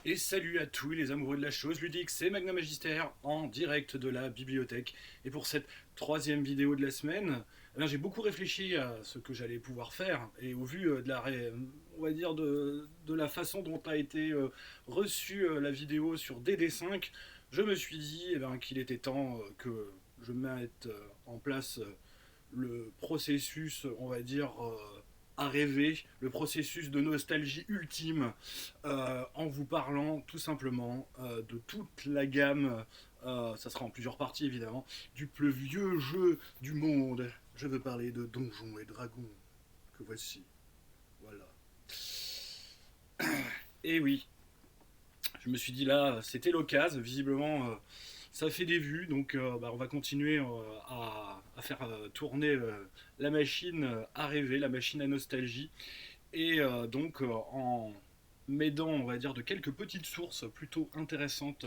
Et salut à tous les amoureux de la chose ludique, c'est Magna Magister en direct de la bibliothèque. Et pour cette troisième vidéo de la semaine, j'ai beaucoup réfléchi à ce que j'allais pouvoir faire. Et au vu on va dire de la façon dont a été reçue la vidéo sur DD5, je me suis dit qu'il était temps que je mette en place le processus, on va dire, à rêver, le processus de nostalgie ultime, en vous parlant tout simplement de toute la gamme, ça sera en plusieurs parties évidemment, du plus vieux jeu du monde. Je veux parler de Donjons et Dragons, que voici. Voilà. Et oui, je me suis dit là, c'était l'occasion, visiblement. Ça fait des vues, donc on va continuer à faire tourner la machine à rêver, la machine à nostalgie. Et en m'aidant, on va dire, de quelques petites sources plutôt intéressantes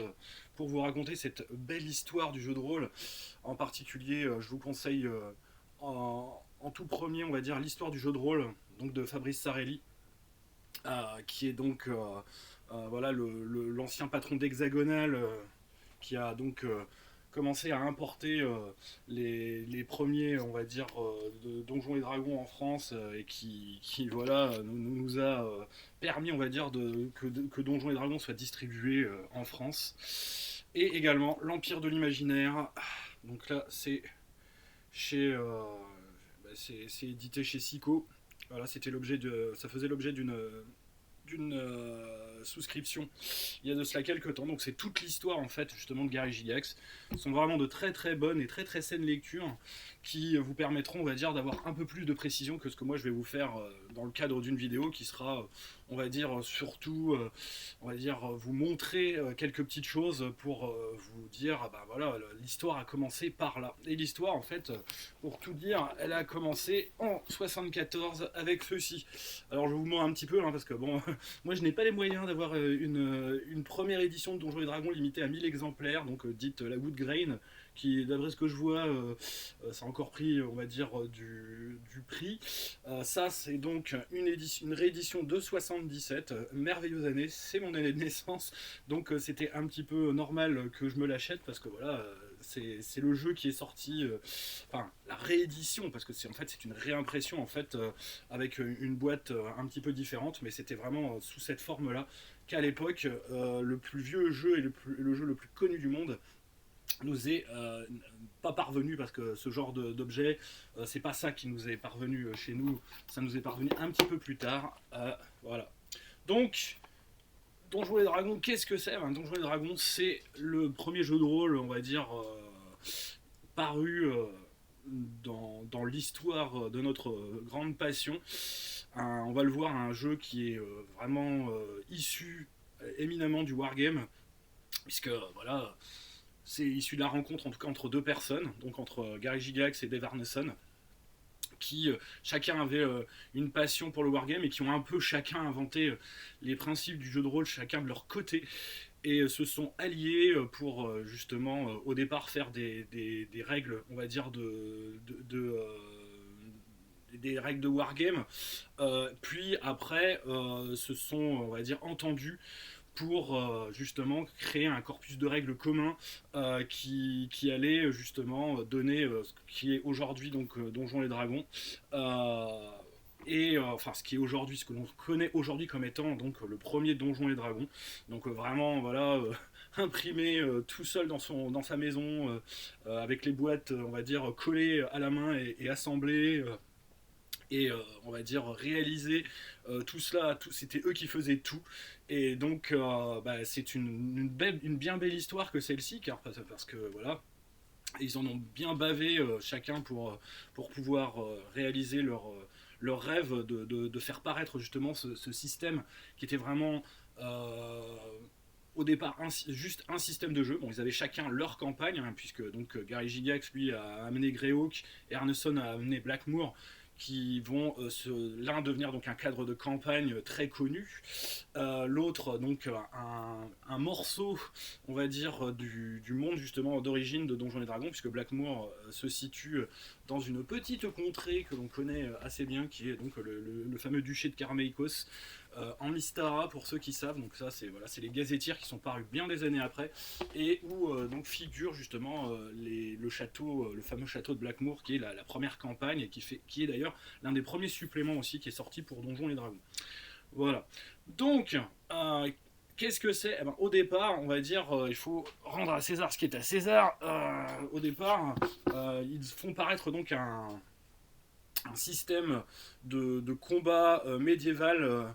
pour vous raconter cette belle histoire du jeu de rôle. En particulier, je vous conseille en tout premier, on va dire, l'histoire du jeu de rôle donc de Fabrice Sarelli, qui est donc voilà, l'ancien patron d'Hexagonal, qui a donc commencé à importer les premiers, on va dire, de Donjons et Dragons en France, et qui voilà, nous a permis, on va dire, que Donjons et Dragons soit distribué en France. Et également l'Empire de l'Imaginaire. Donc là, c'est chez, c'est édité chez Sico. Voilà, ça faisait l'objet d'une souscription il y a de cela quelques temps. Donc c'est toute l'histoire en fait justement de Gary Gygax. Ce sont vraiment de très très bonnes et très très saines lectures qui vous permettront, on va dire, d'avoir un peu plus de précision que ce que moi je vais vous faire dans le cadre d'une vidéo qui sera, on va dire, surtout, on va dire, vous montrer quelques petites choses pour vous dire, ah bah voilà, l'histoire a commencé par là. Et l'histoire, en fait, pour tout dire, elle a commencé en 74 avec ceci. Alors je vous mens un petit peu, hein, parce que bon, moi je n'ai pas les moyens d'avoir une première édition de Donjons et Dragons limitée à 1000 exemplaires, donc dite la Wood Grain, qui d'après ce que je vois, ça a encore pris, on va dire, du prix. Ça c'est donc une réédition de 77, merveilleuse année, c'est mon année de naissance, donc c'était un petit peu normal que je me l'achète, parce que voilà, c'est le jeu qui est sorti, enfin la réédition, parce que c'est en fait c'est une réimpression en fait, avec une boîte un petit peu différente, mais c'était vraiment sous cette forme-là qu'à l'époque, le plus vieux jeu et le jeu le plus connu du monde nous est pas parvenu, parce que ce genre d'objet, c'est pas ça qui nous est parvenu chez nous, ça nous est parvenu un petit peu plus tard. Voilà. Donc, Donjons et Dragons, qu'est-ce que c'est? Donjons et Dragons, c'est le premier jeu de rôle, on va dire, paru dans l'histoire de notre grande passion. On va le voir, un jeu qui est vraiment issu éminemment du wargame, puisque voilà, c'est issu de la rencontre en tout cas entre deux personnes, donc entre Gary Gygax et Dave Arneson, qui chacun avait une passion pour le wargame et qui ont un peu chacun inventé les principes du jeu de rôle, chacun de leur côté, et se sont alliés pour justement au départ faire des règles, on va dire, des règles de wargame, puis après se sont, on va dire, entendus pour justement créer un corpus de règles commun qui allait justement donner ce qui est aujourd'hui donc Donjons et Dragons, euh, enfin ce qui est aujourd'hui, ce que l'on connaît aujourd'hui comme étant donc le premier Donjons et Dragons, donc vraiment voilà, imprimé tout seul dans sa maison, avec les boîtes, on va dire, collées à la main et assemblées, et on va dire réaliser tout cela, c'était eux qui faisaient tout. Et donc c'est une bien belle histoire que celle-ci, car parce que voilà, ils en ont bien bavé chacun pour pouvoir réaliser leur rêve de faire paraître justement ce système qui était vraiment au départ juste un système de jeu. Bon, ils avaient chacun leur campagne, hein, puisque donc Gary Gygax lui a amené Greyhawk et Arneson a amené Blackmoor, qui vont l'un devenir donc un cadre de campagne très connu, l'autre donc un morceau, on va dire, du monde justement d'origine de Donjons et Dragons, puisque Blackmoor se situe dans une petite contrée que l'on connaît assez bien, qui est donc le fameux duché de Carmeikos, en Mystara pour ceux qui savent. Donc ça c'est voilà, c'est les gazettières qui sont parus bien des années après, et où donc figure justement le château, le fameux château de Blackmoor, qui est la première campagne, et qui est d'ailleurs l'un des premiers suppléments aussi qui est sorti pour Donjons et Dragons. Voilà. Donc, qu'est-ce que c'est? Eh ben, au départ, on va dire, il faut rendre à César ce qui est à César. Au départ, ils font paraître donc un système de combat médiéval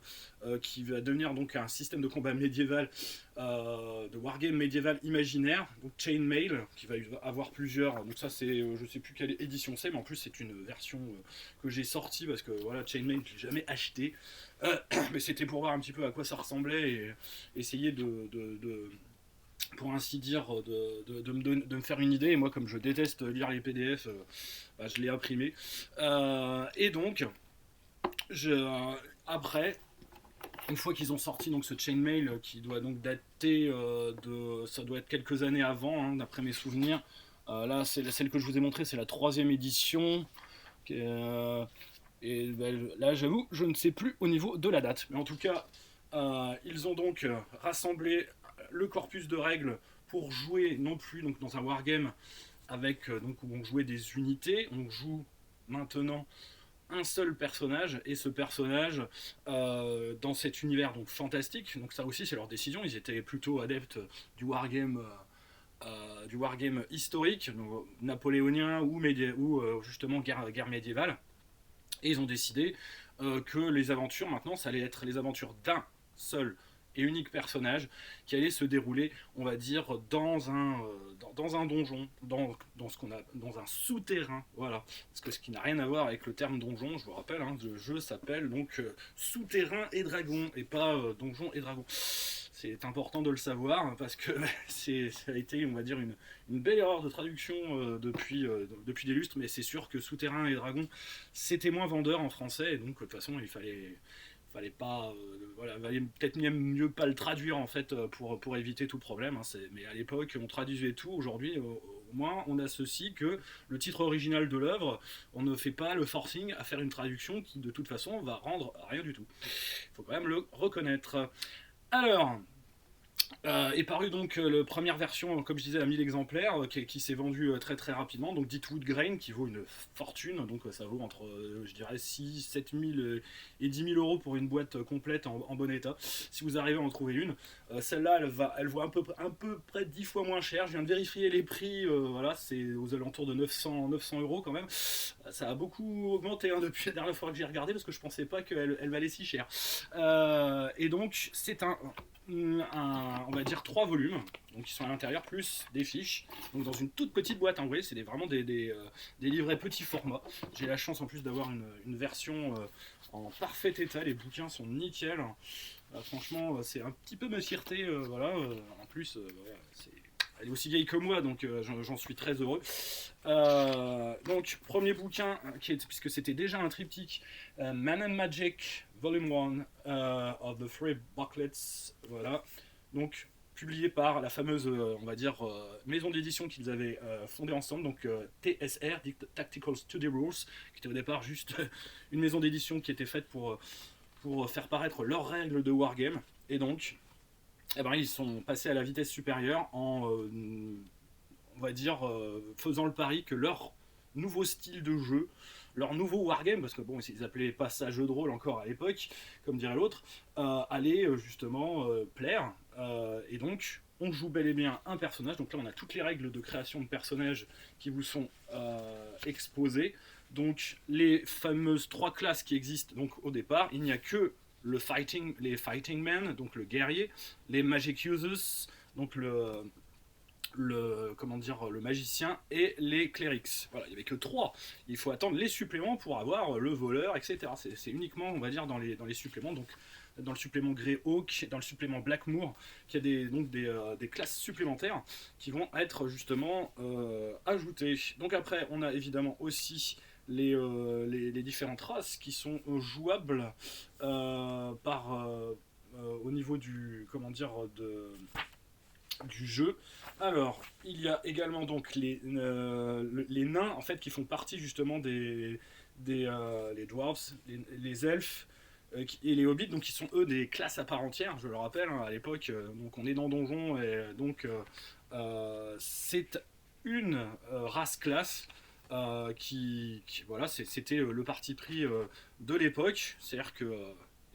qui va devenir donc un système de combat médiéval, de wargame médiéval imaginaire, donc Chainmail, qui va avoir plusieurs. Donc ça c'est, je sais plus quelle édition c'est, mais en plus c'est une version que j'ai sortie parce que voilà, Chainmail je l'ai jamais acheté, mais c'était pour voir un petit peu à quoi ça ressemblait et essayer pour ainsi dire, de me faire une idée. Et moi, comme je déteste lire les PDF, bah, je l'ai imprimé. Et donc, après, une fois qu'ils ont sorti donc ce chainmail qui doit donc dater ça doit être quelques années avant, hein, d'après mes souvenirs. Là, c'est celle que je vous ai montrée, c'est la 3e édition. Et ben, là, j'avoue, je ne sais plus au niveau de la date. Mais en tout cas, ils ont donc rassemblé le corpus de règles pour jouer non plus donc dans un wargame avec donc où on jouait des unités. On joue maintenant un seul personnage, et ce personnage dans cet univers donc fantastique. Donc ça aussi c'est leur décision. Ils étaient plutôt adeptes du wargame. Du wargame historique, donc, napoléonien ou justement guerre médiévale. Et ils ont décidé que les aventures, maintenant, ça allait être les aventures d'un seul et unique personnage qui allait se dérouler, on va dire, dans un donjon, dans un souterrain, voilà. Parce que ce qui n'a rien à voir avec le terme donjon, je vous rappelle, hein, le jeu s'appelle donc Souterrain et Dragon, et pas Donjon et Dragon. C'est important de le savoir parce que ça a été, on va dire, une belle erreur de traduction depuis des lustres, mais c'est sûr que Souterrain et Dragon, c'était moins vendeur en français, et donc de toute façon, il fallait pas, voilà, valait peut-être mieux pas le traduire en fait pour éviter tout problème. Hein, mais à l'époque, on traduisait tout. Aujourd'hui, au moins, on associe que le titre original de l'œuvre, on ne fait pas le forcing à faire une traduction qui, de toute façon, va rendre rien du tout. Il faut quand même le reconnaître. Alors, est paru donc la première version, comme je disais, à 1000 exemplaires, qui s'est vendue très très rapidement. Donc Deepwood Grain, qui vaut une fortune, donc ça vaut entre, je dirais, 6, 7 000 et 10 000 euros pour une boîte complète en bon état, si vous arrivez à en trouver une. Celle-là, elle vaut un peu près 10 fois moins cher. Je viens de vérifier les prix, voilà, c'est aux alentours de 900 euros quand même. Ça a beaucoup augmenté hein, depuis la dernière fois que j'ai regardé, parce que je pensais pas qu'elle valait si cher. Et donc, c'est on va dire 3 volumes, donc qui sont à l'intérieur, plus des fiches, donc dans une toute petite boîte. Hein, vous voyez, c'est vraiment des livrets petit format. J'ai la chance en plus d'avoir une version en parfait état, les bouquins sont nickel. Franchement, c'est un petit peu ma fierté, voilà. En plus, voilà, elle est aussi vieille que moi, donc j'en suis très heureux. Donc, premier bouquin, puisque c'était déjà un triptyque, Man and Magic, Volume 1 of the Three Booklets, voilà. Donc, publié par la fameuse, on va dire, maison d'édition qu'ils avaient fondée ensemble, donc TSR, Tactical Study Rules, qui était au départ juste une maison d'édition qui était faite pour faire paraître leurs règles de Wargame. Et donc, eh ben, ils sont passés à la vitesse supérieure en, on va dire, faisant le pari que leur nouveau style de jeu, leur nouveau wargame, parce que bon, ils appelaient pas ça jeu de rôle encore à l'époque, comme dirait l'autre, allait justement plaire. Et donc, on joue bel et bien un personnage. Donc là, on a toutes les règles de création de personnages qui vous sont exposées. Donc, les fameuses 3 classes qui existent donc au départ, il n'y a que les fighting men, donc le guerrier, les magic users, donc comment dire, le magicien, et les clerics. Voilà, il n'y avait que 3. Il faut attendre les suppléments pour avoir le voleur, etc. C'est uniquement, on va dire, dans les suppléments. Donc, dans le supplément Greyhawk, dans le supplément Blackmoor, qu'il y a des classes supplémentaires qui vont être justement ajoutées. Donc après, on a évidemment aussi les différentes races qui sont jouables par au niveau du, comment dire, du jeu. Alors, il y a également donc les nains en fait qui font partie justement les dwarves, les elfes et les hobbits, donc qui sont eux des classes à part entière. Je le rappelle, hein, à l'époque, donc on est dans donjon et donc c'est une race classe. Voilà, c'était le parti pris de l'époque, c'est-à-dire que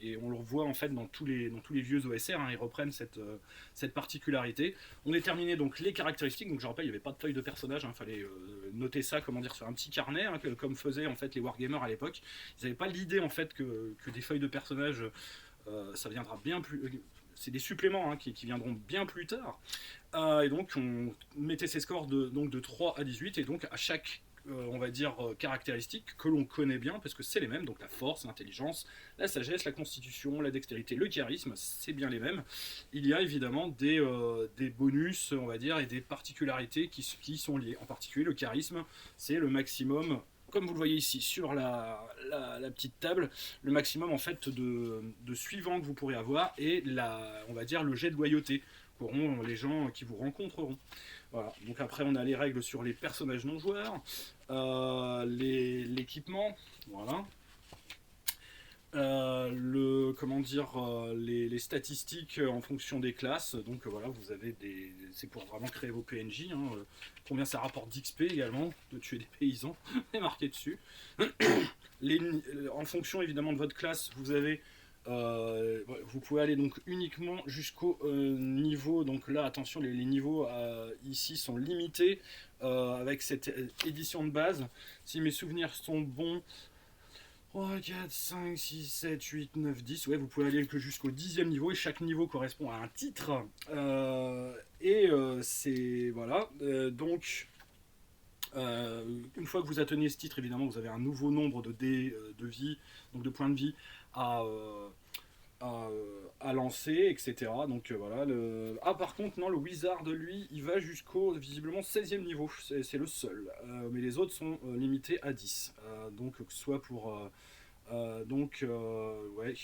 et on le revoit en fait dans tous les vieux OSR, hein, ils reprennent cette particularité. On déterminait donc les caractéristiques, donc je rappelle, il n'y avait pas de feuille de personnage, il fallait noter ça, comment dire, sur un petit carnet, hein, comme faisaient en fait les wargamers à l'époque. Ils n'avaient pas l'idée en fait que des feuilles de personnage, ça viendra bien plus. C'est des suppléments hein, qui viendront bien plus tard. Et donc on mettait ces scores donc de 3 à 18, et donc à chaque on va dire caractéristiques que l'on connaît bien parce que c'est les mêmes, donc la force, l'intelligence, la sagesse, la constitution, la dextérité, le charisme, c'est bien les mêmes. Il y a évidemment des bonus, on va dire, et des particularités qui sont liées. En particulier le charisme, c'est le maximum, comme vous le voyez ici sur la petite table, le maximum en fait de suivants que vous pourrez avoir, et on va dire le jet de loyauté qu'auront les gens qui vous rencontreront. Voilà. Donc après on a les règles sur les personnages non joueurs, l'équipement, voilà. Comment dire, les statistiques en fonction des classes. Donc voilà, vous avez c'est pour vraiment créer vos PNJ. Hein, combien ça rapporte d'XP également de tuer des paysans, c'est marqué dessus. En fonction évidemment de votre classe, vous avez vous pouvez aller donc uniquement jusqu'au niveau, donc là attention les niveaux ici sont limités avec cette édition de base. Si mes souvenirs sont bons, 3, 4, 5, 6, 7, 8, 9, 10, ouais, vous pouvez aller que jusqu'au 10e niveau, et chaque niveau correspond à un titre. C'est voilà, donc une fois que vous atteignez ce titre, évidemment, vous avez un nouveau nombre de dés de vie, donc de points de vie à, à lancer, etc. Donc voilà. Ah, par contre, non, le Wizard, lui, il va jusqu'au visiblement 16e niveau, c'est le seul. Mais les autres sont limités à 10. Donc, que ce soit pour. Ouais.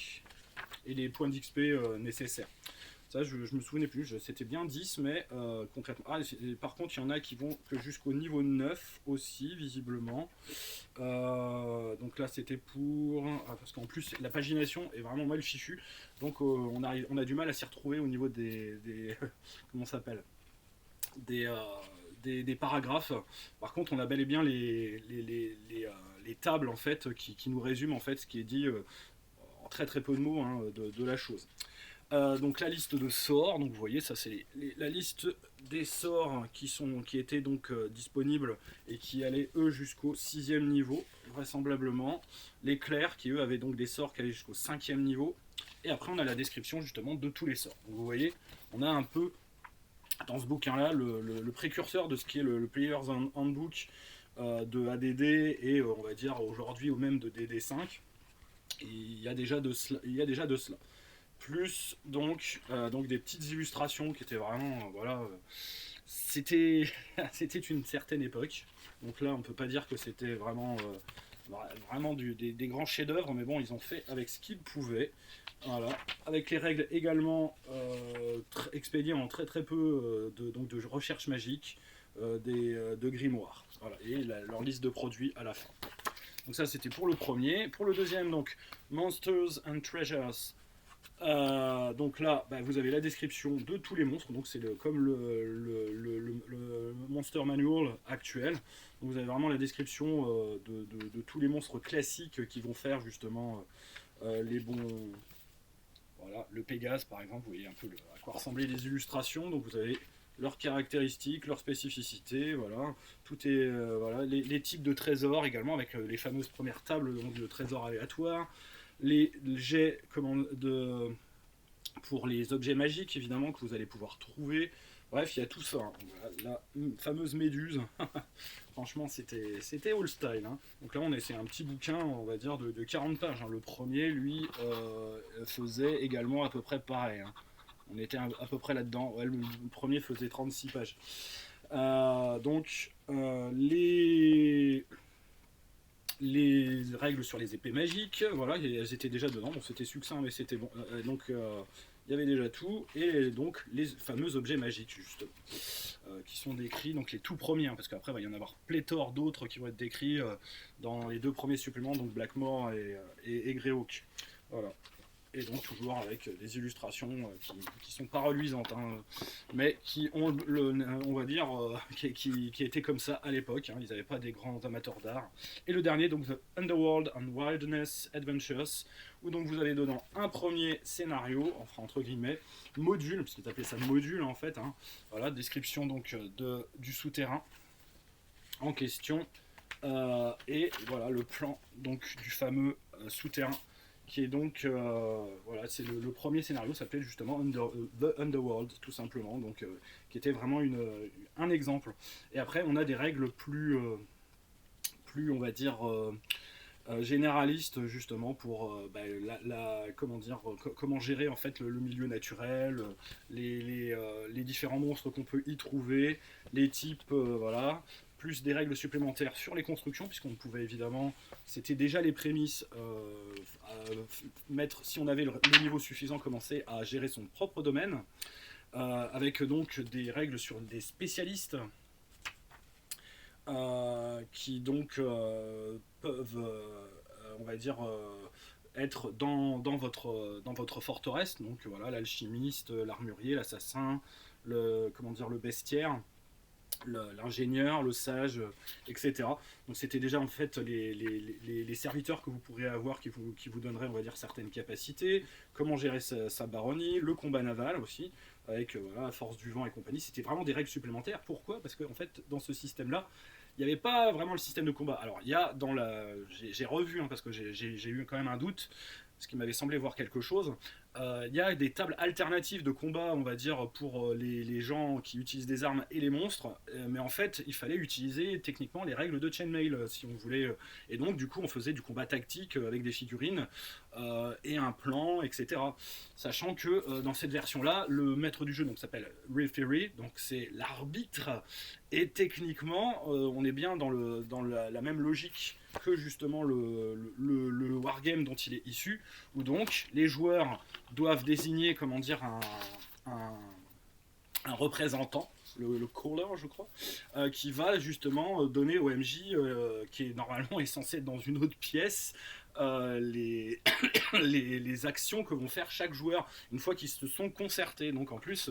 Et les points d'XP nécessaires. Ça, je me souvenais plus, c'était bien 10, mais concrètement. Ah, par contre, il y en a qui vont que jusqu'au niveau 9 aussi, visiblement. Donc là, c'était pour. Parce qu'en plus, la pagination est vraiment mal fichue. Donc, on a du mal à s'y retrouver au niveau des comment ça s'appelle des paragraphes. Par contre, on a bel et bien les tables en fait, qui nous résument en fait ce qui est dit en très très peu de mots hein, de la chose. Donc la liste de sorts, donc vous voyez ça c'est la liste des sorts qui étaient donc disponibles et qui allaient eux jusqu'au 6e niveau vraisemblablement. Les clercs qui eux avaient donc des sorts qui allaient jusqu'au 5e niveau, et après on a la description justement de tous les sorts. Donc vous voyez on a un peu dans ce bouquin là le précurseur de ce qui est le Player's Handbook de ADD et on va dire aujourd'hui ou même de DD5. Et il y a déjà de cela. Plus donc des petites illustrations qui étaient vraiment voilà c'était c'était une certaine époque, donc là on peut pas dire que c'était vraiment des grands chefs-d'œuvre, mais bon ils ont fait avec ce qu'ils pouvaient, voilà, avec les règles également expédiées en très très peu de recherche magique, de grimoires, voilà, et leur liste de produits à la fin. Donc ça c'était pour le premier. Pour le deuxième, donc Monsters and Treasures. Donc là, vous avez la description de tous les monstres, donc c'est comme le Monster Manual actuel. Donc vous avez vraiment la description de tous les monstres classiques qui vont faire justement les bons. Voilà, le Pégase par exemple, vous voyez un peu à quoi ressemblaient les illustrations. Donc vous avez leurs caractéristiques, leurs spécificités, voilà. Tout est voilà, les types de trésors également avec les fameuses premières tables donc, de trésors aléatoires. Les jets pour les objets magiques évidemment que vous allez pouvoir trouver. Bref, il y a tout ça. Hein. Voilà, la fameuse méduse. Franchement, c'était all style. Hein. Donc là, c'est un petit bouquin, on va dire, de 40 pages. Hein. Le premier, lui, faisait également à peu près pareil. Hein. On était à peu près là-dedans. Ouais, le premier faisait 36 pages. les règles sur les épées magiques, voilà, elles étaient déjà dedans, bon c'était succinct mais c'était bon. Donc il y avait déjà tout, et donc les fameux objets magiques justement, qui sont décrits, donc les tout premiers, hein, parce qu'après il va y en avoir pléthore d'autres qui vont être décrits dans les 2 premiers suppléments, donc Blackmore et Greyhawk. Voilà. Et donc toujours avec des illustrations qui sont pas reluisantes, hein, mais qui ont on va dire qui étaient comme ça à l'époque, hein, ils n'avaient pas des grands amateurs d'art. Et le dernier, donc The Underworld and Wilderness Adventures, où donc vous avez dedans un premier scénario, enfin entre guillemets, module, parce qu'ils appelaient ça module en fait, hein, voilà, description donc du souterrain en question, et voilà le plan donc du fameux souterrain, qui est donc, voilà, c'est le premier scénario, s'appelait justement The Underworld, tout simplement, donc qui était vraiment un exemple. Et après, on a des règles plus on va dire, généralistes, justement, pour comment dire, comment gérer en fait le milieu naturel, les différents monstres qu'on peut y trouver, les types, voilà, plus des règles supplémentaires sur les constructions, puisqu'on pouvait évidemment, c'était déjà les prémices, mettre, si on avait le niveau suffisant, commencer à gérer son propre domaine, avec donc des règles sur des spécialistes, qui donc peuvent, on va dire, être dans votre forteresse, donc voilà, l'alchimiste, l'armurier, l'assassin, comment dire, le bestiaire, l'ingénieur, le sage, etc. Donc c'était déjà en fait les serviteurs que vous pourriez avoir qui vous donneraient, on va dire, certaines capacités, comment gérer sa baronnie, le combat naval aussi, avec voilà, force du vent et compagnie. C'était vraiment des règles supplémentaires. Pourquoi ? Parce qu'en fait, dans ce système-là, il n'y avait pas vraiment le système de combat. Alors, il y a dans la... J'ai revu, hein, parce que j'ai eu quand même un doute, ce qui m'avait semblé voir quelque chose. Il y a des tables alternatives de combat, on va dire, pour les gens qui utilisent des armes et les monstres, mais en fait, il fallait utiliser techniquement les règles de chainmail, si on voulait. Et donc, du coup, on faisait du combat tactique avec des figurines et un plan, etc. Sachant que dans cette version-là, le maître du jeu s'appelle Referee, donc c'est l'arbitre, et techniquement, on est bien dans la même logique que justement le wargame dont il est issu, où donc les joueurs doivent désigner, comment dire, un représentant, le caller, je crois, qui va justement donner au MJ, qui est normalement est censé être dans une autre pièce, les, les actions que vont faire chaque joueur une fois qu'ils se sont concertés. Donc en plus,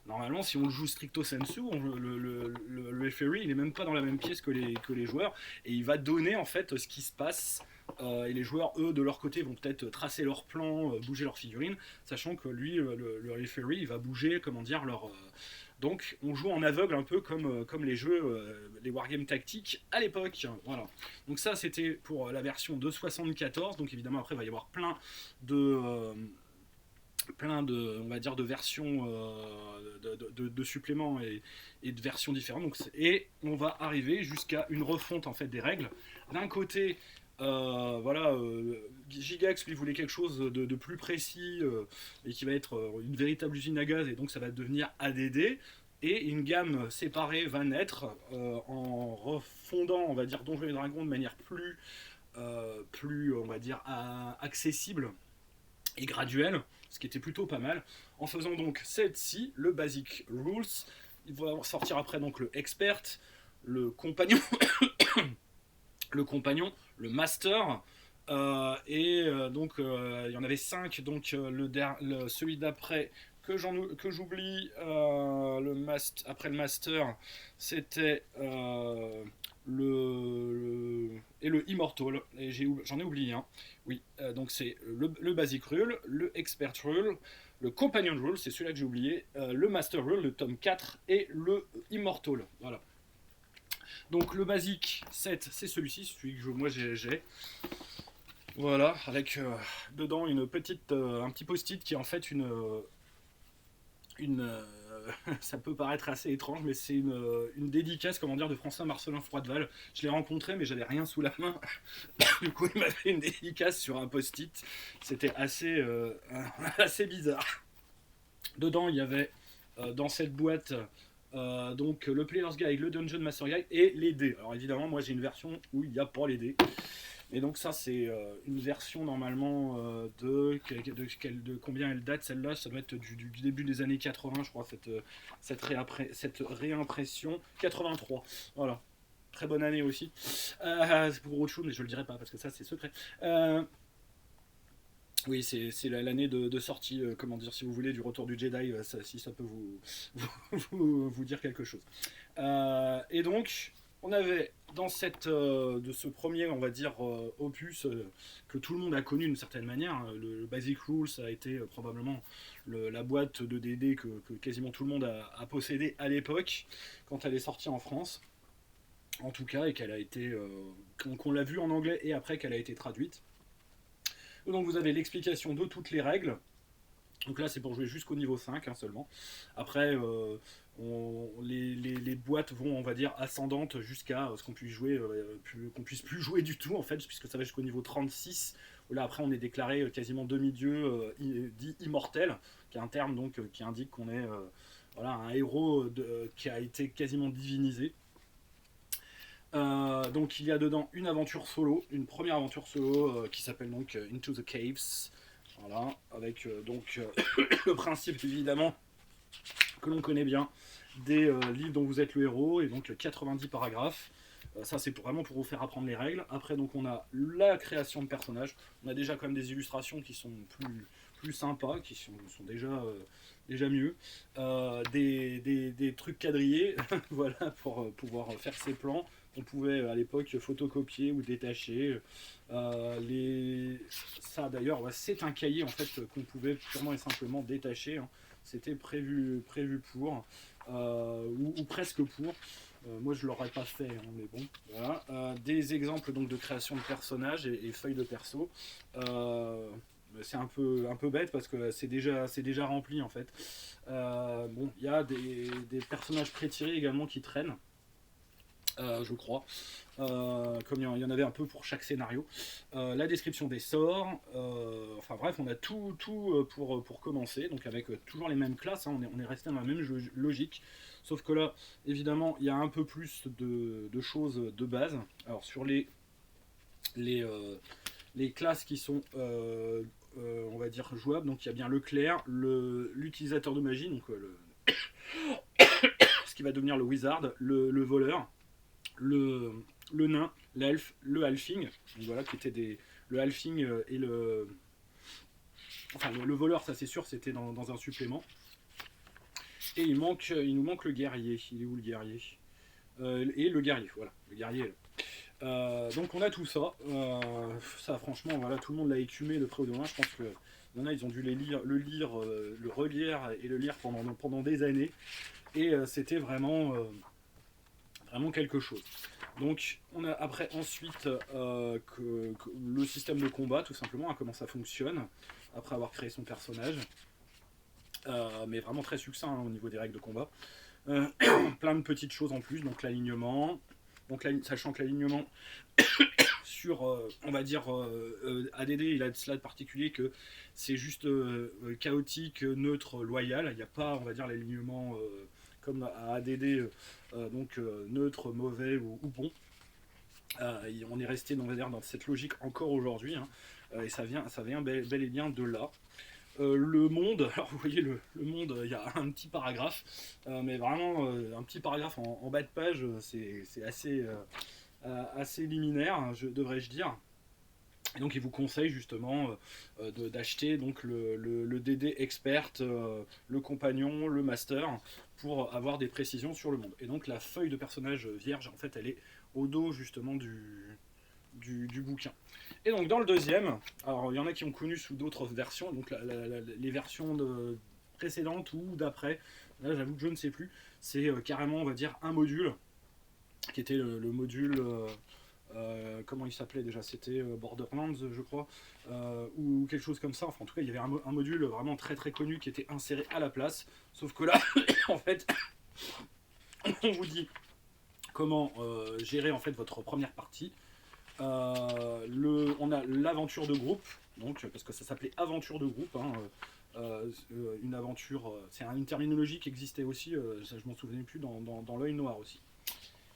normalement, si on le joue stricto sensu, le referee, il n'est même pas dans la même pièce que les joueurs, et il va donner en fait ce qui se passe. Et les joueurs, eux, de leur côté, vont peut-être tracer leur plan, bouger leurs figurines, sachant que lui, le referee, il va bouger, comment dire, donc on joue en aveugle un peu comme les jeux, les wargames tactiques à l'époque. Voilà. Donc ça c'était pour la version de 74. Donc évidemment après il va y avoir plein de on va dire de versions, de suppléments et de versions différentes. Donc, et on va arriver jusqu'à une refonte en fait des règles. D'un côté, voilà, Gigax lui voulait quelque chose de plus précis, et qui va être une véritable usine à gaz, et donc ça va devenir ADD, et une gamme séparée va naître, en refondant, on va dire, Donjons et Dragons de manière plus on va dire, accessible et graduelle, ce qui était plutôt pas mal, en faisant donc celle-ci, le Basic Rules. Il va sortir après donc le Expert, le Compagnon, le Master, donc il y en avait 5, donc celui d'après que j'oublie, après le Master, c'était et le Immortal, et j'en ai oublié un. Oui, donc c'est le Basic Rule, le Expert Rule, le Companion Rule, c'est celui-là que j'ai oublié, le Master Rule, le tome 4, et le Immortal. Voilà. Donc le Basic 7, c'est celui-ci, celui que moi j'ai. Voilà, avec dedans un petit post-it qui est en fait ça peut paraître assez étrange, mais c'est une dédicace, comment dire, de François Marcelin Froideval. Je l'ai rencontré, mais j'avais rien sous la main. Du coup, il m'a fait une dédicace sur un post-it. C'était assez bizarre. Dedans, il y avait, dans cette boîte, Donc le Player's Guide, le Dungeon Master Guide et les dés. Alors évidemment, moi j'ai une version où il n'y a pas les dés. Et donc ça c'est une version normalement de combien elle date celle-là. Ça doit être du début des années 80 je crois, cette réimpression. 83, voilà. Très bonne année aussi. C'est pour autre chose mais je le dirai pas parce que ça c'est secret. Oui, c'est l'année de sortie, comment dire, si vous voulez, du Retour du Jedi, si ça peut vous dire quelque chose. Et donc, on avait dans de ce premier, on va dire, opus que tout le monde a connu d'une certaine manière, hein, le Basic Rules a été probablement la boîte de DD que quasiment tout le monde a possédé à l'époque, quand elle est sortie en France, en tout cas, et qu'elle a été, qu'on l'a vue en anglais et après qu'elle a été traduite. Donc vous avez l'explication de toutes les règles. Donc là c'est pour jouer jusqu'au niveau 5 hein, seulement. Après les boîtes vont on va dire ascendantes jusqu'à ce qu'on puisse jouer, qu'on puisse plus jouer du tout en fait, puisque ça va jusqu'au niveau 36. Là après on est déclaré quasiment demi-dieu dit immortel, qui est un terme donc qui indique qu'on est voilà, un héros qui a été quasiment divinisé. Donc il y a dedans une aventure solo, une première aventure solo qui s'appelle donc Into the Caves. Voilà, avec le principe évidemment que l'on connaît bien des livres dont vous êtes le héros, et donc 90 paragraphes. Ça c'est vraiment pour vous faire apprendre les règles. Après donc on a la création de personnages. On a déjà quand même des illustrations qui sont plus sympas, qui sont déjà mieux. Des trucs quadrillés, voilà, pour pouvoir faire ses plans. On pouvait à l'époque photocopier ou détacher. Ça d'ailleurs, ouais, c'est un cahier en fait qu'on pouvait purement et simplement détacher. Hein. C'était prévu pour, ou presque pour. Moi je l'aurais pas fait, hein, mais bon. Voilà. Des exemples donc de création de personnages et feuilles de perso. C'est un peu bête parce que c'est déjà rempli en fait. Bon, il y a des personnages pré-tirés également qui traînent. Je crois, comme il y en avait un peu pour chaque scénario. La description des sorts, enfin bref, on a tout pour commencer, donc avec toujours les mêmes classes, hein, on est resté dans la même logique, sauf que là, évidemment, il y a un peu plus de choses de base. Alors sur les classes qui sont, on va dire, jouables, donc il y a bien le clerc, l'utilisateur de magie, donc ce qui va devenir le wizard, le voleur, le nain, l'elfe, le halfling, donc voilà, qui était le halfling et le. Enfin, le voleur, ça c'est sûr, c'était dans un supplément. Et il nous manque le guerrier. Il est où le guerrier Et le guerrier, voilà, le guerrier est là. Donc on a tout ça. Ça, franchement, voilà, tout le monde l'a écumé de près ou de loin. Je pense que il y en a, ils ont dû le relire et le lire pendant des années. Et c'était vraiment quelque chose. Donc on a ensuite le système de combat tout simplement, hein, comment ça fonctionne après avoir créé son personnage, mais vraiment très succinct hein, au niveau des règles de combat. Plein de petites choses en plus, donc l'alignement, donc sachant que l'alignement sur on va dire ADD, il a cela de particulier que c'est juste chaotique, neutre, loyal. Il n'y a pas on va dire l'alignement comme à ADD, donc neutre, mauvais ou bon. On est resté on va dire, dans cette logique encore aujourd'hui, hein, et ça vient bel et bien de là. Le monde, alors vous voyez le monde, il y a un petit paragraphe, mais vraiment un petit paragraphe en bas de page, c'est assez liminaire, devrais-je dire. Et donc il vous conseille justement d'acheter donc le DD expert, le compagnon, le master, pour avoir des précisions sur le monde. Et donc la feuille de personnage vierge, en fait, elle est au dos justement du bouquin. Et donc dans le deuxième, alors il y en a qui ont connu sous d'autres versions, donc les versions précédentes ou d'après, là j'avoue que je ne sais plus, c'est carrément on va dire un module, qui était le module... comment il s'appelait déjà, c'était Borderlands je crois, ou quelque chose comme ça. Enfin en tout cas il y avait un module vraiment très très connu qui était inséré à la place, sauf que là en fait on vous dit comment gérer en fait votre première partie. On a l'aventure de groupe, donc parce que ça s'appelait aventure de groupe, hein, une aventure, c'est une terminologie qui existait aussi, ça, je m'en souvenais plus, dans l'œil noir aussi.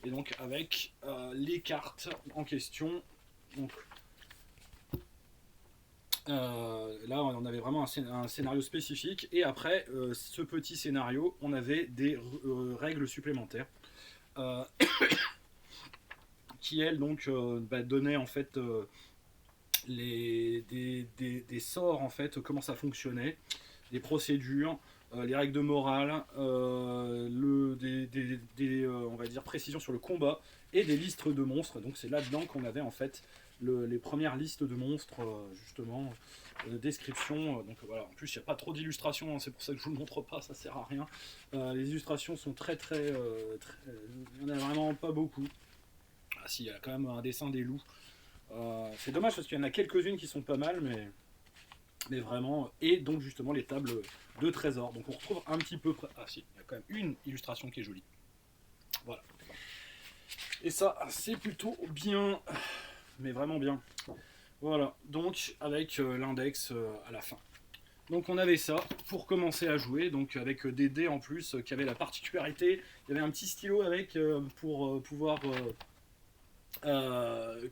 Et donc avec les cartes en question, donc, là on avait vraiment un scénario spécifique, et après ce petit scénario, on avait des règles supplémentaires. Euh, qui elle donc donnait en fait des sorts en fait, comment ça fonctionnait, des procédures, les règles de morale, on va dire précisions sur le combat et des listes de monstres. Donc c'est là-dedans qu'on avait en fait les premières listes de monstres justement, description. Donc voilà, en plus il n'y a pas trop d'illustrations, hein, c'est pour ça que je vous le montre pas, ça sert à rien. Les illustrations sont très, il n'y en a vraiment pas beaucoup. Ah si, il y a quand même un dessin des loups. C'est dommage parce qu'il y en a quelques-unes qui sont pas mal, mais vraiment. Et donc justement les tables de trésors. Donc on retrouve un petit peu. Ah si, il y a quand même une illustration qui est jolie. Voilà. Et ça, c'est plutôt bien, mais vraiment bien. Voilà. Donc avec l'index à la fin. Donc on avait ça pour commencer à jouer, donc avec des dés en plus qui avaient la particularité, il y avait un petit stylo avec pour pouvoir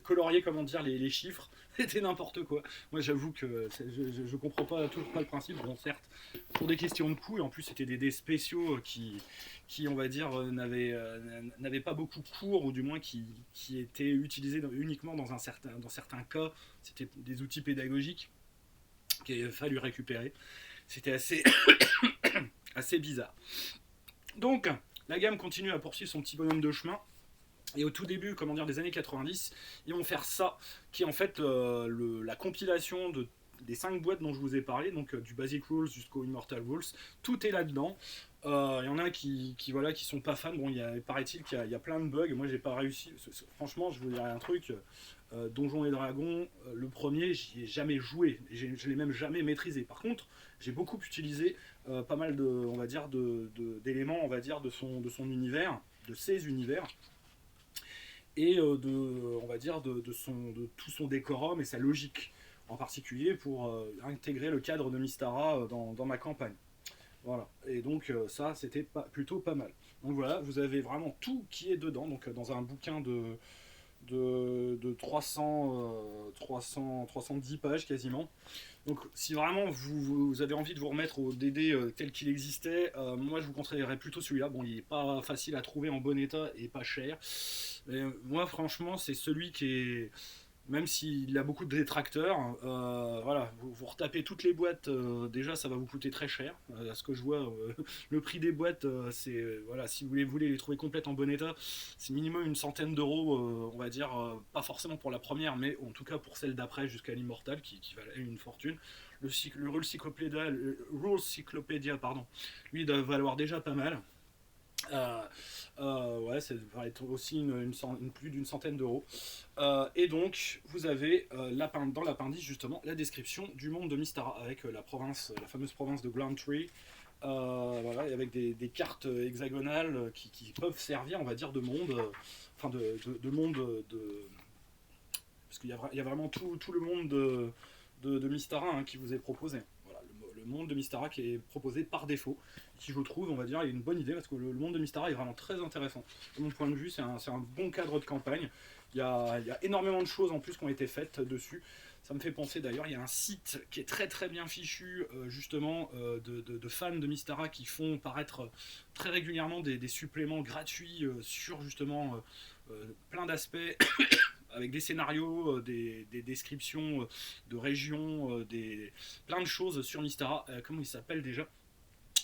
colorier, comment dire, les chiffres. C'était n'importe quoi. Moi j'avoue que je comprends pas tout pas le principe. Bon certes, pour des questions de coût, et en plus c'était des dés spéciaux qui on va dire n'avaient pas beaucoup de cours, ou du moins qui étaient utilisés uniquement dans certains cas. C'était des outils pédagogiques qu'il a fallu récupérer. C'était assez bizarre. Donc la gamme continue à poursuivre son petit bonhomme de chemin. Et au tout début, comment dire, des années 90, ils vont faire ça, qui est en fait la compilation des 5 boîtes dont je vous ai parlé, donc du Basic Rules jusqu'au Immortal Rules. Tout est là-dedans. Il y en a voilà, qui sont pas fans. Bon, paraît-il qu'il y a plein de bugs. Moi, j'ai pas réussi. Franchement, je vous dirais un truc. Donjons et Dragons, le premier, j'y ai jamais joué. Je l'ai même jamais maîtrisé. Par contre, j'ai beaucoup utilisé pas mal on va dire, d'éléments, on va dire, de son univers, de ses univers, et on va dire de tout son décorum et sa logique, en particulier pour intégrer le cadre de Mystara dans ma campagne. Voilà, et donc ça c'était plutôt pas mal. Donc voilà, vous avez vraiment tout qui est dedans, donc dans un bouquin de 310 pages quasiment. Donc si vraiment vous avez envie de vous remettre au DD tel qu'il existait, moi je vous conseillerais plutôt celui-là. Bon, il n'est pas facile à trouver en bon état et pas cher. Mais moi franchement c'est celui qui est, même s'il a beaucoup de détracteurs, voilà, vous retapez toutes les boîtes, déjà ça va vous coûter très cher. À ce que je vois, le prix des boîtes, c'est voilà, si vous voulez les trouver complètes en bon état, c'est minimum une centaine d'euros, on va dire, pas forcément pour la première, mais en tout cas pour celle d'après jusqu'à l'Immortal qui valait une fortune. Le Rules Cyclopedia, pardon, lui il doit valoir déjà pas mal. Ouais, ça va être aussi plus d'une centaine d'euros. Et donc, vous avez dans l'appendice justement la description du monde de Mystara avec la fameuse province de Glantry. Voilà, avec des cartes hexagonales qui peuvent servir, on va dire, de monde, enfin de monde parce qu'il y a vraiment tout le monde de Mystara, hein, qui vous est proposé. Voilà, le monde de Mystara qui est proposé par défaut, qui je trouve, on va dire, est une bonne idée, parce que le monde de Mystara est vraiment très intéressant. De mon point de vue, c'est un bon cadre de campagne. Il y a énormément de choses en plus qui ont été faites dessus. Ça me fait penser d'ailleurs, il y a un site qui est très bien fichu, justement, de fans de Mystara qui font paraître très régulièrement des suppléments gratuits sur justement plein d'aspects, avec des scénarios, des descriptions de régions, plein de choses sur Mystara. Comment il s'appelle déjà?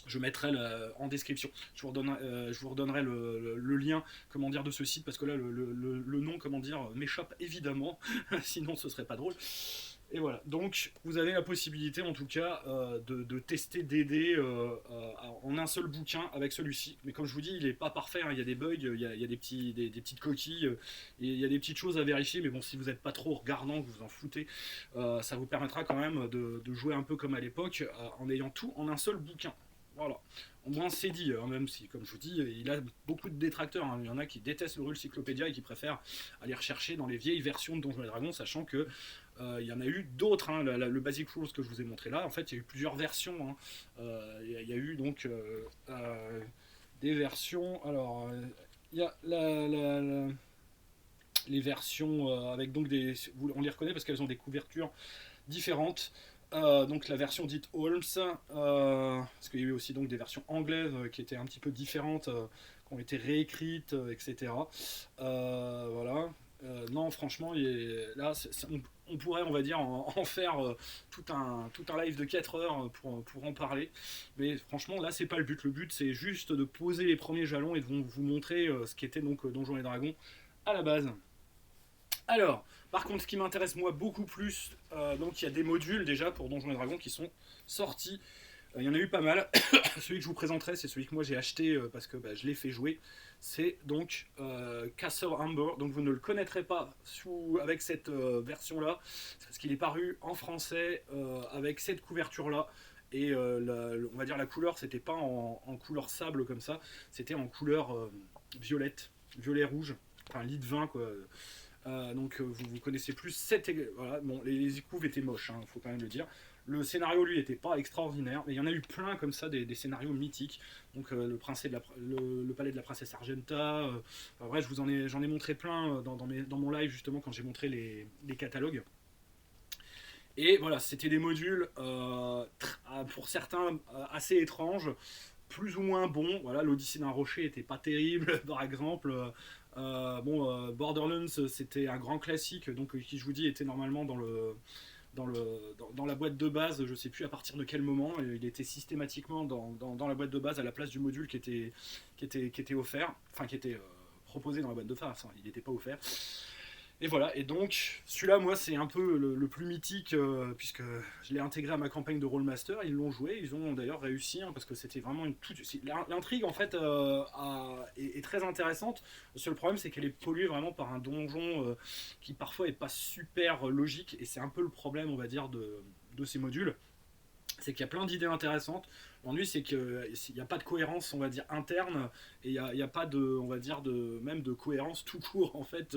Je mettrai en description. Je vous redonnerai le lien, comment dire, de ce site, parce que là le nom, comment dire, m'échappe évidemment. Sinon ce serait pas drôle. Et voilà, donc vous avez la possibilité en tout cas de tester DD en un seul bouquin avec celui-ci. Mais comme je vous dis, il n'est pas parfait, hein. Il y a des bugs, il y a des petites coquilles, il y a des petites choses à vérifier, mais bon, si vous n'êtes pas trop regardant, que vous en foutez, ça vous permettra quand même de jouer un peu comme à l'époque, en ayant tout en un seul bouquin. Voilà, au moins c'est dit, hein, même si, comme je vous dis, il a beaucoup de détracteurs, hein. Il y en a qui détestent le Rules Cyclopedia et qui préfèrent aller rechercher dans les vieilles versions de Donjons et Dragons, sachant que Il y en a eu d'autres, hein, le Basic Rules que je vous ai montré là, en fait il y a eu plusieurs versions, hein. Il y a eu donc des versions, alors il y a les versions avec donc on les reconnaît parce qu'elles ont des couvertures différentes. Donc la version dite Holmes, parce qu'il y a eu aussi donc des versions anglaises qui étaient un petit peu différentes, qui ont été réécrites, etc. Voilà. Non, franchement, là, on pourrait, on va dire, en faire tout un live de 4 heures pour en parler. Mais franchement, là, c'est pas le but. Le but, c'est juste de poser les premiers jalons et de vous montrer ce qu'était donc Donjons et Dragons à la base. Alors, par contre, ce qui m'intéresse moi beaucoup plus, donc il y a des modules déjà pour Donjons et Dragons qui sont sortis. Il y en a eu pas mal. Celui que je vous présenterai, c'est celui que moi j'ai acheté parce que je l'ai fait jouer. C'est donc Castle Amber. Donc vous ne le connaîtrez pas avec cette version-là, parce qu'il est paru en français avec cette couverture-là. Et on va dire la couleur, c'était pas en couleur sable comme ça, c'était en couleur violette, violet-rouge, enfin lit de vin quoi. Donc vous connaissez plus voilà, bon, les couves étaient moches, hein, faut quand même le dire. Le scénario lui était pas extraordinaire, mais il y en a eu plein comme ça des scénarios mythiques. Donc le palais de la princesse Argenta. Bref, j'en ai montré plein dans mon live justement quand j'ai montré les catalogues. Et voilà, c'était des modules pour certains assez étranges, plus ou moins bons. Voilà, l'Odyssée d'un rocher était pas terrible, par exemple. Borderlands, c'était un grand classique, donc qui je vous dis était normalement dans la boîte de base. Je sais plus à partir de quel moment. Il était systématiquement dans la boîte de base à la place du module qui était offert, enfin qui était proposé dans la boîte de base. Il n'était pas offert. Et voilà, et donc celui-là, moi, c'est un peu le plus mythique, puisque je l'ai intégré à ma campagne de Rollmaster. Ils l'ont joué, ils ont d'ailleurs réussi, hein, parce que c'était vraiment l'intrigue, en fait, est très intéressante. Le seul problème, c'est qu'elle est polluée vraiment par un donjon qui parfois est pas super logique, et c'est un peu le problème, on va dire, de ces modules. C'est qu'il y a plein d'idées intéressantes. L'ennui, c'est qu'il n'y a pas de cohérence, on va dire, interne, et il n'y a pas de, on va dire, même de cohérence tout court, en fait,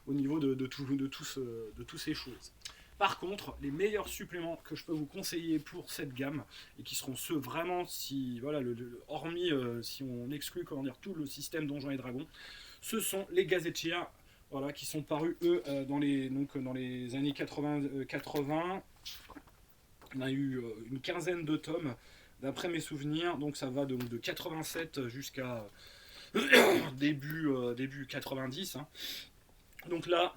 au niveau de toutes ces choses. Par contre, les meilleurs suppléments que je peux vous conseiller pour cette gamme, et qui seront ceux vraiment, si, voilà, hormis si on exclut, comment dire, tout le système Donjons et Dragons, ce sont les Gazettiers, voilà, qui sont parus, eux, dans les années 80. On a eu une quinzaine de tomes, d'après mes souvenirs, donc ça va de 87 jusqu'à début 90. Hein. Donc là,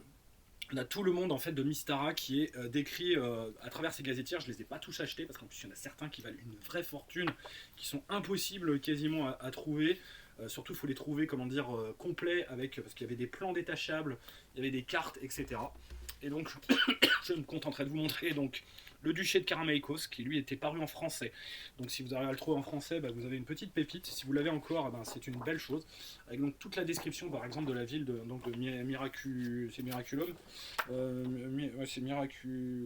on a tout le monde en fait de Mystara qui est décrit à travers ces gazetières. Je les ai pas tous achetés parce qu'en plus il y en a certains qui valent une vraie fortune, qui sont impossibles quasiment à trouver. Surtout il faut les trouver, comment dire, complets, parce qu'il y avait des plans détachables, il y avait des cartes, etc. Et donc je me contenterai de vous montrer donc le duché de Karameikos, qui lui était paru en français. Donc si vous arrivez à le trouver en français, vous avez une petite pépite. Si vous l'avez encore, c'est une belle chose. Avec donc toute la description, par exemple, de la ville de c'est Miraculum. C'est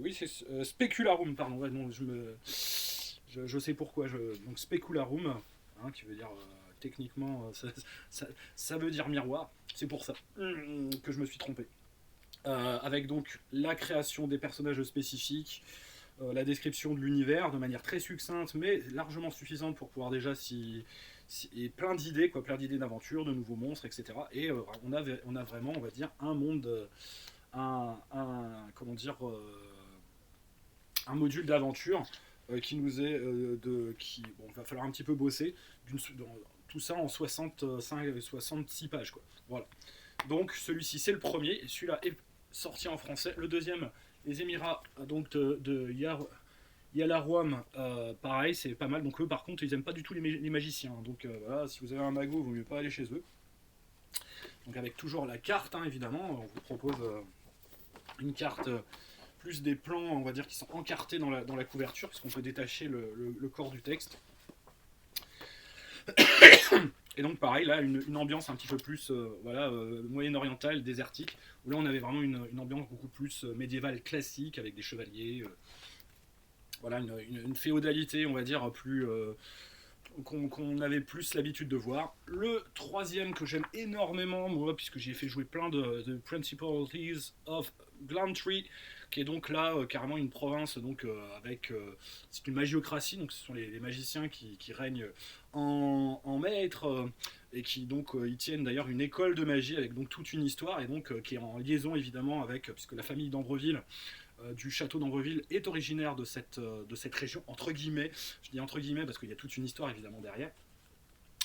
Oui, c'est Specularum, pardon. Ouais, non, je sais pourquoi. Donc Specularum, hein, qui veut dire techniquement, ça veut dire miroir. C'est pour ça que je me suis trompé. Avec donc la création des personnages spécifiques, la description de l'univers de manière très succincte mais largement suffisante pour pouvoir déjà et plein d'idées, plein d'idées d'aventure, de nouveaux monstres, etc. Et on a vraiment, on va dire, un monde, comment dire, un module d'aventure qui nous est va falloir un petit peu bosser, tout ça en 66 pages, quoi. Voilà. Donc celui-ci c'est le premier, et celui-là est sorti en français. Le deuxième, les Émirats donc de Yalarouam, pareil, c'est pas mal. Donc eux par contre ils aiment pas du tout les magiciens. Donc voilà, si vous avez un magot, il vaut mieux pas aller chez eux. Donc avec toujours la carte, hein, évidemment, on vous propose une carte plus des plans, on va dire, qui sont encartés dans la couverture, puisqu'on peut détacher le corps du texte. Et donc pareil, là, une ambiance un petit peu plus moyen-orientale, désertique, où là on avait vraiment une ambiance beaucoup plus médiévale classique, avec des chevaliers, voilà, une féodalité, on va dire, qu'on avait plus l'habitude de voir. Le troisième que j'aime énormément, moi, puisque j'ai fait jouer plein de Principalities of Glantry, qui est donc là carrément une province donc avec c'est une magiocratie, donc ce sont les magiciens qui règnent en maître et qui donc ils tiennent d'ailleurs une école de magie avec donc toute une histoire et donc qui est en liaison évidemment avec puisque la famille d'Ambreville du château d'Ambreville est originaire de cette région, entre guillemets. Je dis entre guillemets parce qu'il y a toute une histoire évidemment derrière.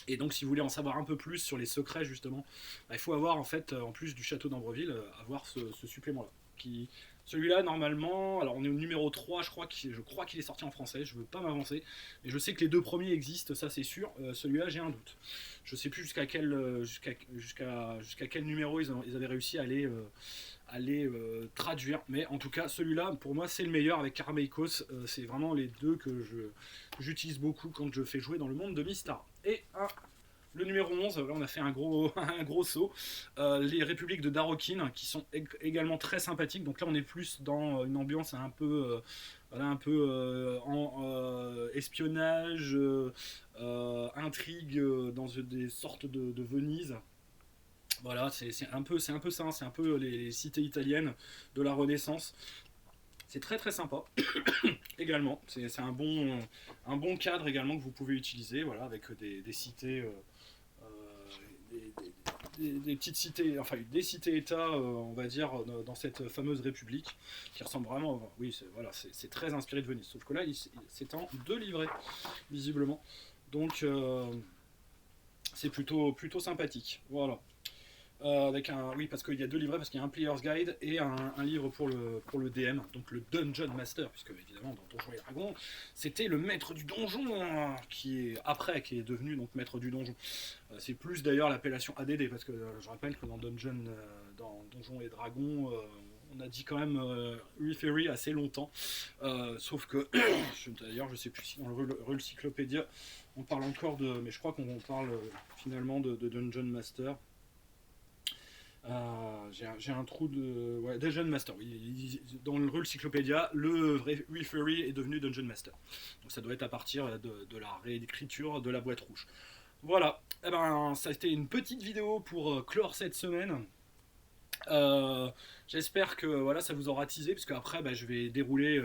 Et donc, si vous voulez en savoir un peu plus sur les secrets, justement, bah, il faut avoir, en fait, en plus du château d'Ambreville, avoir ce supplément-là. Celui-là, normalement, alors on est au numéro 3, je crois qu'il est sorti en français, je veux pas m'avancer, mais je sais que les deux premiers existent, ça c'est sûr. Celui-là, j'ai un doute. Je sais plus jusqu'à quel numéro ils avaient réussi à les traduire, mais en tout cas, celui-là, pour moi, c'est le meilleur avec Karameikos. C'est vraiment les deux que j'utilise beaucoup quand je fais jouer dans le monde de Mystar. Et le numéro 11, là on a fait un gros, un gros saut. Les républiques de Darokin qui sont également très sympathiques. Donc là on est plus dans une ambiance un peu, espionnage, intrigue dans des sortes de Venise. Voilà, c'est un peu ça, hein, c'est un peu les cités italiennes de la Renaissance. C'est très très sympa également. C'est un bon cadre également que vous pouvez utiliser, voilà, avec des cités des petites cités, enfin des cités-États, on va dire, dans cette fameuse république, qui ressemble vraiment, oui, c'est très inspiré de Venise. Sauf que là, c'est en deux livrets, visiblement. Donc, c'est plutôt sympathique. Voilà. Avec oui, parce qu'il y a deux livrets, parce qu'il y a un Player's Guide et un livre pour le DM, donc le Dungeon Master, puisque évidemment dans Donjons et Dragons, c'était le maître du donjon, hein, qui est devenu donc maître du donjon. C'est plus d'ailleurs l'appellation ADD, parce que je rappelle que dans Donjons et Dragons, on a dit quand même Referee assez longtemps, sauf que d'ailleurs je sais plus si dans le Rulcyclopédia on parle encore mais je crois qu'on parle finalement de Dungeon Master. J'ai un trou de. Ouais, Dungeon Master, oui. Dans le Rulcyclopédia, le Referee est devenu Dungeon Master. Donc ça doit être à partir de la réécriture de la boîte rouge. Voilà, eh ben, ça a été une petite vidéo pour clore cette semaine. J'espère que voilà, ça vous aura teasé, parce qu'après bah, je vais dérouler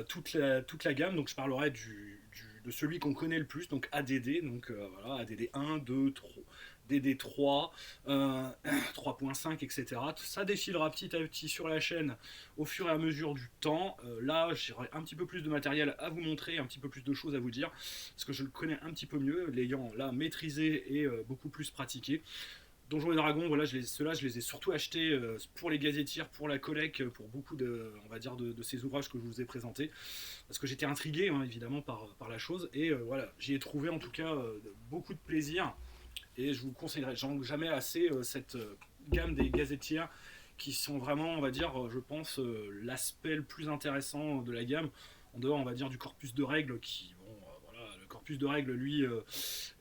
toute la gamme. Donc je parlerai de celui qu'on connaît le plus, donc ADD, donc voilà, ADD 1, 2, 3, DD3, 3.5, etc. Ça défilera petit à petit sur la chaîne au fur et à mesure du temps. Là, j'aurai un petit peu plus de matériel à vous montrer, un petit peu plus de choses à vous dire, parce que je le connais un petit peu mieux, l'ayant là maîtrisé et beaucoup plus pratiqué. Donjons et Dragons, voilà, ceux-là, je les ai surtout achetés pour les gazetières, pour la collecte, pour beaucoup on va dire, de ces ouvrages que je vous ai présentés, parce que j'étais intrigué, hein, évidemment, par la chose, et voilà, j'y ai trouvé en tout cas beaucoup de plaisir, et je vous conseillerais jamais assez cette gamme des gazetières qui sont vraiment, on va dire, je pense, l'aspect le plus intéressant de la gamme, en dehors, on va dire, du corpus de règles qui, le corpus de règles, lui,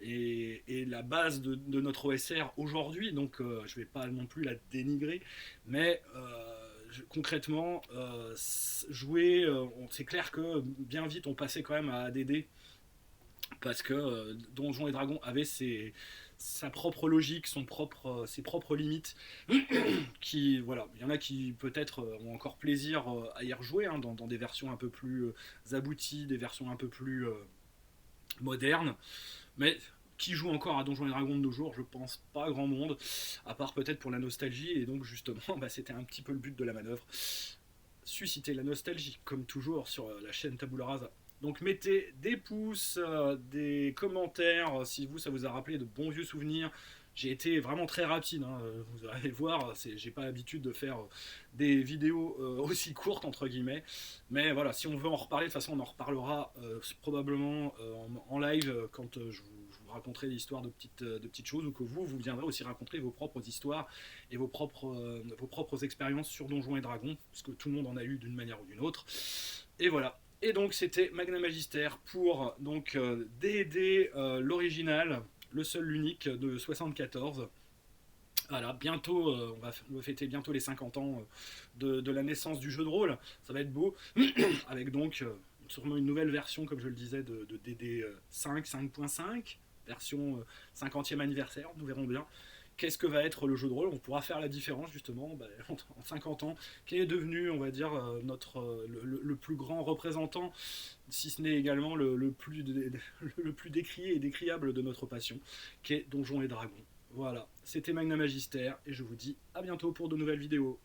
est la base de notre OSR aujourd'hui, donc je ne vais pas non plus la dénigrer, mais concrètement, jouer, c'est clair que bien vite on passait quand même à ADD, parce que Donjons et Dragons avait sa propre logique, ses propres limites, qui, voilà, il y en a qui peut-être ont encore plaisir à y rejouer, hein, dans des versions un peu plus abouties, des versions un peu plus modernes, mais qui joue encore à Donjons et Dragons de nos jours, je pense pas grand monde, à part peut-être pour la nostalgie, et donc justement, bah, c'était un petit peu le but de la manœuvre, susciter la nostalgie, comme toujours sur la chaîne Tabula Rasa. Donc mettez des pouces, des commentaires, si ça vous a rappelé de bons vieux souvenirs. J'ai été vraiment très rapide, hein, vous allez voir, j'ai pas l'habitude de faire des vidéos aussi courtes entre guillemets, mais voilà, si on veut en reparler, de toute façon on en reparlera probablement en live quand je vous raconterai des histoires de petites choses, ou que vous viendrez aussi raconter vos propres histoires et vos propres expériences sur Donjons et Dragons, parce que tout le monde en a eu d'une manière ou d'une autre, et voilà. Et donc c'était Magna Magister pour donc D&D l'original, le seul, l'unique de 74. Voilà, bientôt, on va fêter bientôt les 50 ans de la naissance du jeu de rôle. Ça va être beau, avec donc sûrement une nouvelle version, comme je le disais, de DD5, 5.5, version 50e anniversaire, nous verrons bien. Qu'est-ce que va être le jeu de rôle? On pourra faire la différence justement en 50 ans, qui est devenu, on va dire, le plus grand représentant, si ce n'est également le plus décrié et décriable de notre passion, qui est Donjons et Dragons. Voilà, c'était Magna Magister, et je vous dis à bientôt pour de nouvelles vidéos.